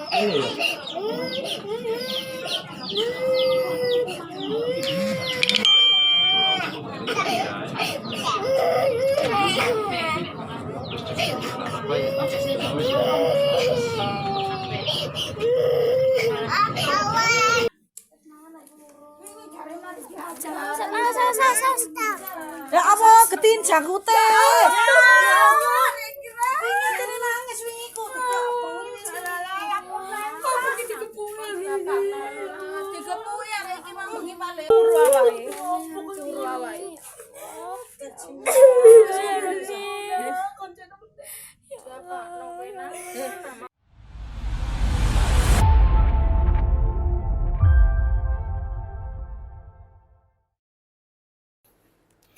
Ya apa getin jangkute.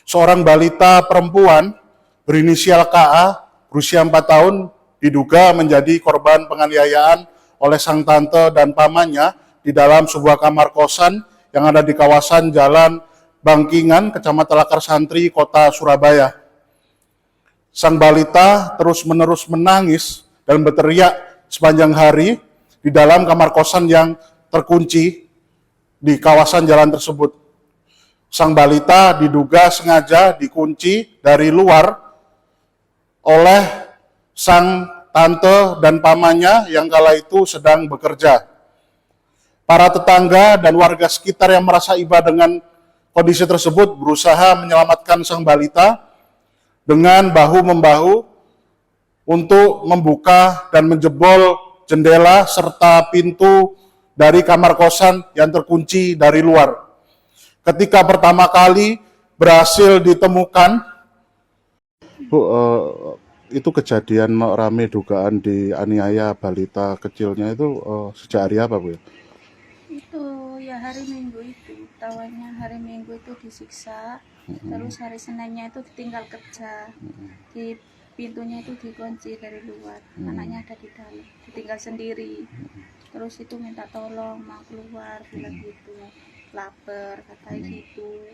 Seorang balita perempuan berinisial KA berusia 4 tahun diduga menjadi korban penganiayaan oleh sang tante dan pamannya di dalam sebuah kamar kosan yang ada di kawasan Jalan Bangkingan, Kecamatan Lakar Santri, Kota Surabaya. Sang balita terus-menerus menangis dan berteriak sepanjang hari di dalam kamar kosan yang terkunci di kawasan jalan tersebut. Sang balita diduga sengaja dikunci dari luar oleh sang tante dan pamannya yang kala itu sedang bekerja. Para tetangga dan warga sekitar yang merasa iba dengan kondisi tersebut berusaha menyelamatkan sang balita dengan bahu-membahu untuk membuka dan menjebol jendela serta pintu dari kamar kosan yang terkunci dari luar. Ketika pertama kali berhasil ditemukan, Bu, itu kejadian rame dugaan dianiaya balita kecilnya itu sejak hari apa, Bu? Itu ya hari Minggu itu, tawannya hari Minggu itu disiksa, terus hari Seninnya itu ditinggal kerja, di pintunya itu dikunci dari luar, anaknya ada di dalam, ditinggal sendiri, terus itu minta tolong mau keluar, bilang gitu, lapar katanya gitu,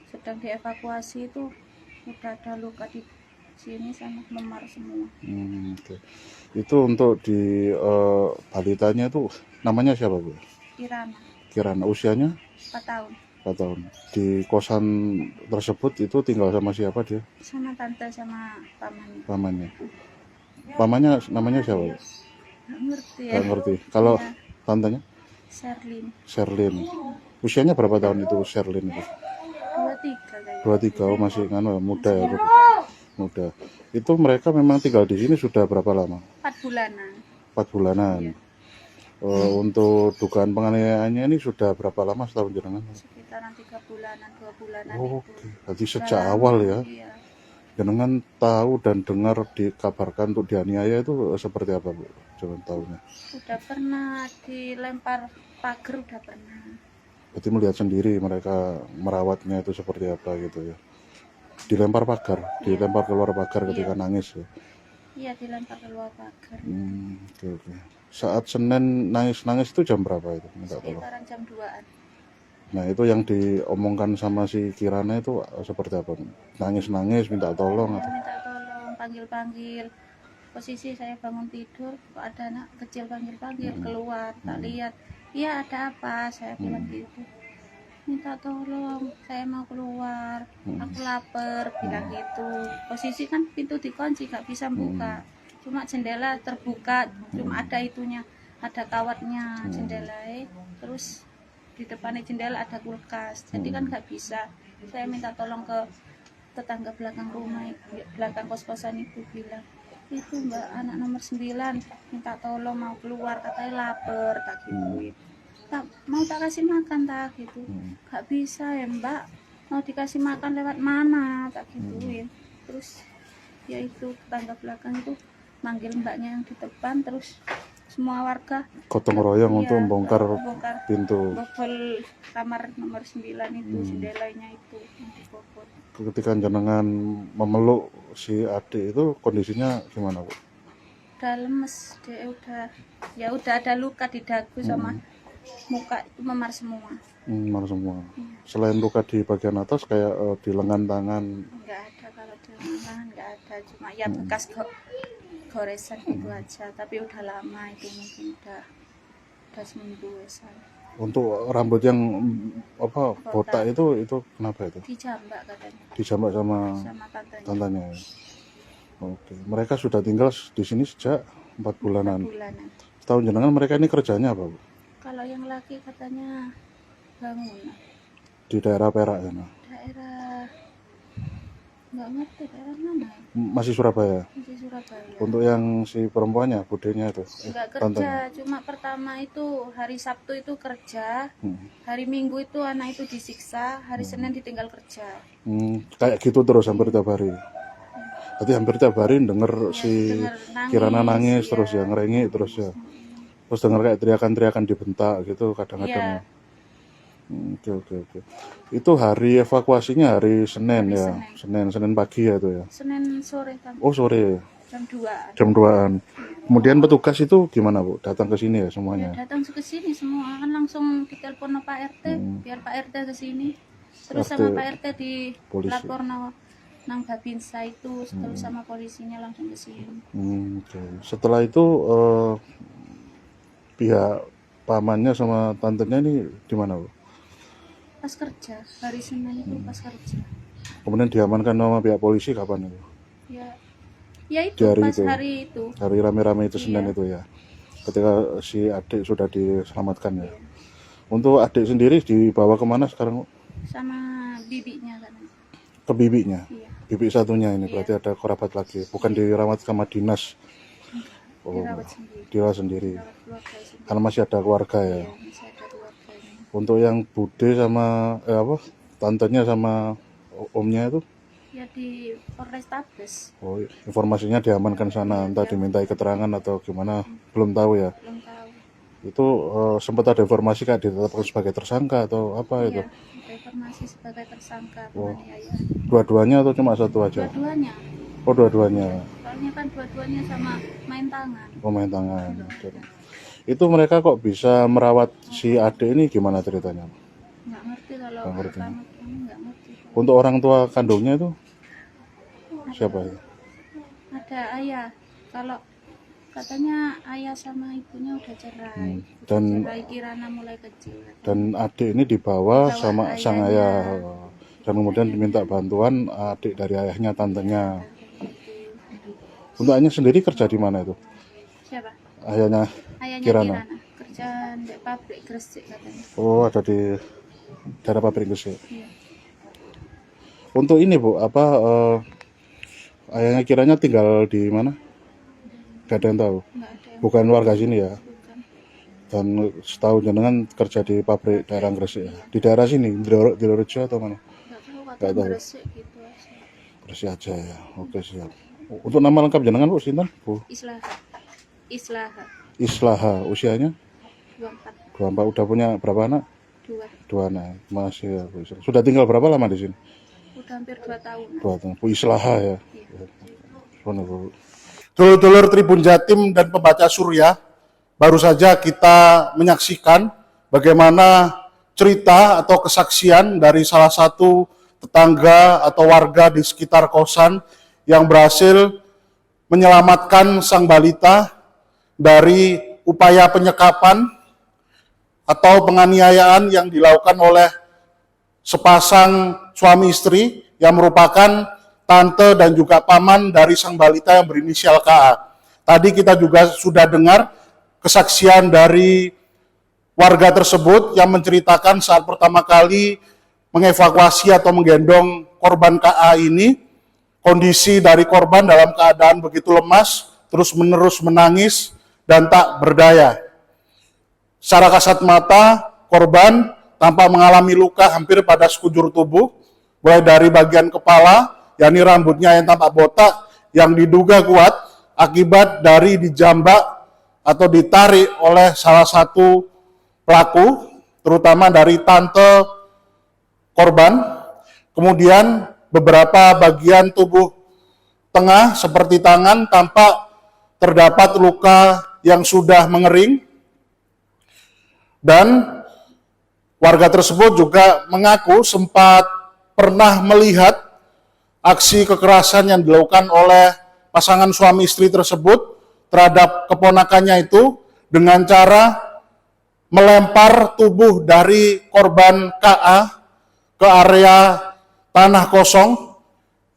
sedang dievakuasi itu udah ada luka di sini sama memar semua. Okay. Itu untuk di balitanya itu namanya siapa, Bu? Kirana, usianya 4 tahun. 4 tahun. Di kosan tersebut itu tinggal sama siapa dia? Sama tante sama pamannya. Pamannya namanya siapa? Nggak ngerti ya. Nggak ngerti. Kalau ya. Tantenya? Sherlyn. Usianya berapa tahun itu Sherlyn itu? 23 kayaknya. 23, oh masih muda ya, Bu. Muda. Itu mereka memang tinggal di sini sudah berapa lama? 4 bulanan. 4 bulanan. Iya. Untuk dugaan penganiayaannya ini sudah berapa lama setahun jenengan? Sekitaran 3 bulanan, 2 bulanan itu. Jadi sejak dalam, awal ya. Iya. Jenengan tahu dan dengar dikabarkan untuk dianiaya itu seperti apa, Bu? Jangan tahunya. Udah pernah dilempar pagar, udah pernah. Berarti melihat sendiri mereka merawatnya itu seperti apa gitu ya. Dilempar pagar, iya. Dilempar keluar pagar ketika nangis ya. Iya, dilempar keluar pagar. Oke. Saat Senin nangis-nangis itu jam berapa itu? Sekitaran jam 2-an. Nah, itu yang diomongkan sama si Kirana itu seperti apa? Nangis-nangis, minta tolong atau? Minta tolong, panggil-panggil. Posisi saya bangun tidur, kok ada anak kecil panggil-panggil, keluar, tak lihat. Iya, ada apa? Saya bilang gitu. Minta tolong, saya mau keluar, aku lapar, bilang gitu. Posisi kan pintu dikunci, gak bisa buka. Cuma jendela terbuka, cuma ada itunya, ada kawatnya jendela. Terus di depan jendela ada kulkas, jadi kan nggak bisa. Saya minta tolong ke tetangga belakang rumah, belakang kos-kosan itu, bilang itu Mbak anak nomor 9 minta tolong mau keluar, katanya lapar, tak gituin. Mau tak kasih makan tak gitu, nggak bisa ya Mbak, mau dikasih makan lewat mana, tak gituin. Terus ya itu tetangga belakang itu manggil mbaknya yang di depan, terus semua warga gotong royong untuk membongkar pintu. Bobol kamar nomor 9 itu, jendelanya itu yang dibobol. Ketika jenengan memeluk si adik itu kondisinya gimana, Bu? Udah lemes, dia udah ada luka di dagu sama muka itu memar semua. Memar semua. Selain luka di bagian atas kayak di lengan tangan? Enggak ada, kalau di lengan tangan enggak ada, cuma ya bekas goresan itu aja, tapi udah lama itu, mungkin udah seminggu wesan. Untuk rambut yang botak itu kenapa itu? Dijambak katanya Dijambak sama sama tantenya. tantanya. Ya? Oke, mereka sudah tinggal di sini sejak 4 bulanan. Bulanan. Setahun jenengan mereka ini kerjanya apa, Bu? Kalau yang laki katanya bangunan Di daerah Perak sana. daerah, nggak ngerti daerah mana ya? Masih Surabaya. Di Surabaya. Untuk yang si perempuannya, budenya itu. Nggak tantenya. kerja, cuma pertama itu hari Sabtu itu kerja, Hmm. hari Minggu itu anak itu disiksa, hari Senin ditinggal kerja. Kayak gitu terus hampir tiap hari. Berarti hampir tiap hari denger si denger nangis, Kirana nangis iya. terus ya, ngerengek terus ya. Terus denger kayak teriakan-teriakan dibentak gitu kadang-kadang. Iya. Ya. Oke. Itu hari evakuasinya hari Senin Hari ya. Senin pagi ya itu ya. Senin sore kan, Oh, sore. jam 2. Jam 2-an. Kemudian petugas itu gimana, Bu? Datang ke sini ya Ya, semuanya. datang ke sini semua kan, langsung ditelepon sama Pak RT, biar Pak RT ke sini. Terus RT, sama Pak RT polisi. dilapor nang Babinsa itu, terus sama polisinya langsung ke sini. Oke. Setelah itu pihak pamannya sama tantenya ini di mana, Bu? Pas kerja, hari Senin itu pas kerja. Kemudian diamankan sama pihak polisi kapan itu? Ya itu Di hari pas itu. hari itu. Hari rame-rame itu Senin Iya. itu ya. Ketika si adik sudah diselamatkan ya. Untuk adik sendiri dibawa kemana sekarang, Bu? Sama bibinya kan. Ke bibinya. Iya. Bibi satunya ini berarti ada kerabat lagi, bukan dirawat sama dinas. Dirawat sendiri. Dirawat sendiri. Dirawat keluarga sendiri. Karena masih ada keluarga ya. Iya, masih ada keluarganya. Untuk yang bude sama tantenya sama omnya itu, Ya di Polrestabes, informasinya diamankan sana, entah dimintai keterangan atau gimana, belum tahu ya. belum tahu. Itu sempat ada informasi kayak ditetapkan sebagai tersangka atau apa itu? Iya, ada informasi sebagai tersangka penganiayaan. Dua-duanya atau cuma satu aja? Dua-duanya. Oh, dua-duanya. Soalnya kan dua-duanya sama main tangan. Pemain tangan. Itu mereka kok bisa merawat si adik ini gimana ceritanya? Nggak ngerti kalau Nggak ngerti. pertama nggak ngerti. Untuk orang tua kandungnya itu siapa itu? Ada ayah. Kalau katanya ayah sama ibunya udah cerai. Dan- cerai Kirana mulai kecil. Dan adik ini dibawa Bawa sama sang ayahnya. ayah. Dan kemudian diminta bantuan adik dari ayahnya, tantenya. Untuk ayahnya sendiri kerja di mana itu? Siapa? Ayahnya Ayahnya Kirana. Kirana. Kerja di pabrik Gresik katanya. Oh, ada di daerah pabrik Gresik. Iya. Untuk ini, Bu, ayahnya Kiranya tinggal di mana? Gak ada yang tahu. Nggak ada yang Bukan warga sini ya. bukan. Dan setahu jenengan kerja di pabrik daerah Gresik ya. Di daerah sini, di Lorejo atau mana? Nggak tahu Nggak katanya tahu. Gresik gitu aja. Gresik aja ya. Oke, siap. Untuk nama lengkap jenengan, Bu, sinten? Bu Islaha Islaha, usianya 24 24. Udah punya berapa anak? 2. 2 anak. Masih ya, Bu Islaha. Sudah tinggal berapa lama di sini? Udah hampir 2 tahun. 2 tahun. Bu Islaha ya. Iya. Mana, Bu? Dulur-dulur Tribun Jatim dan pembaca Surya, baru saja kita menyaksikan bagaimana cerita atau kesaksian dari salah satu tetangga atau warga di sekitar kosan yang berhasil menyelamatkan sang balita dari upaya penyekapan atau penganiayaan yang dilakukan oleh sepasang suami istri yang merupakan tante dan juga paman dari sang balita yang berinisial KA. Tadi kita juga sudah dengar kesaksian dari warga tersebut yang menceritakan saat pertama kali mengevakuasi atau menggendong korban KA ini, kondisi dari korban dalam keadaan begitu lemas, terus-menerus menangis dan tak berdaya. Secara kasat mata, korban tampak mengalami luka hampir pada sekujur tubuh, mulai dari bagian kepala, yakni rambutnya yang tampak botak, yang diduga kuat akibat dari dijambak atau ditarik oleh salah satu pelaku, terutama dari tante korban. Kemudian beberapa bagian tubuh tengah seperti tangan tampak terdapat luka yang sudah mengering, dan warga tersebut juga mengaku sempat pernah melihat aksi kekerasan yang dilakukan oleh pasangan suami istri tersebut terhadap keponakannya itu dengan cara melempar tubuh dari korban KA ke area tanah kosong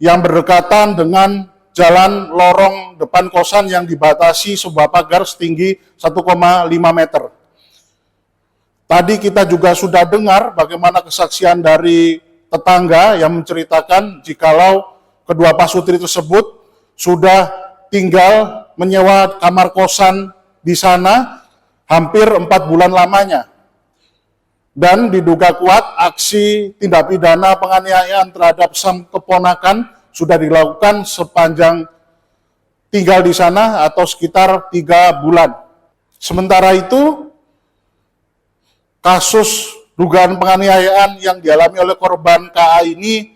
yang berdekatan dengan jalan lorong depan kosan yang dibatasi sebuah pagar setinggi 1,5 meter. Tadi kita juga sudah dengar bagaimana kesaksian dari tetangga yang menceritakan jikalau kedua pasutri tersebut sudah tinggal menyewa kamar kosan di sana hampir 4 bulan lamanya. Dan diduga kuat aksi tindak pidana penganiayaan terhadap sang keponakan sudah dilakukan sepanjang tinggal di sana atau sekitar 3 bulan. Sementara itu, kasus dugaan penganiayaan yang dialami oleh korban KA ini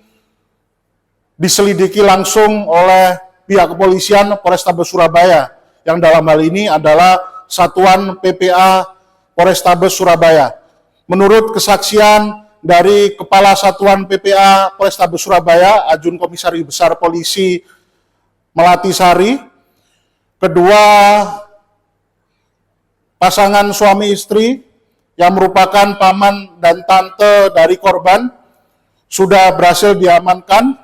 diselidiki langsung oleh pihak kepolisian Polrestabes Surabaya, yang dalam hal ini adalah Satuan PPA Polrestabes Surabaya. Menurut kesaksian dari Kepala Satuan PPA Polrestabes Surabaya, Ajun Komisaris Besar Polisi Melati Sari, kedua pasangan suami istri yang merupakan paman dan tante dari korban sudah berhasil diamankan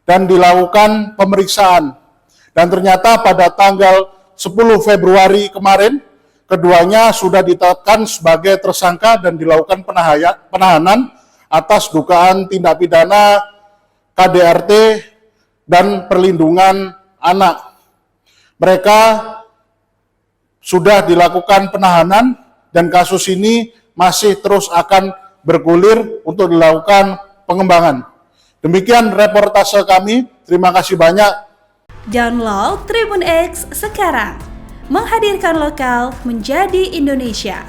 dan dilakukan pemeriksaan. Dan ternyata pada tanggal 10 Februari kemarin, keduanya sudah ditetapkan sebagai tersangka dan dilakukan penahanan atas dugaan tindak pidana KDRT dan perlindungan anak. Mereka sudah dilakukan penahanan dan kasus ini masih terus akan bergulir untuk dilakukan pengembangan. Demikian reportase kami. Terima kasih banyak. Download Tribun X sekarang. Menghadirkan lokal menjadi Indonesia.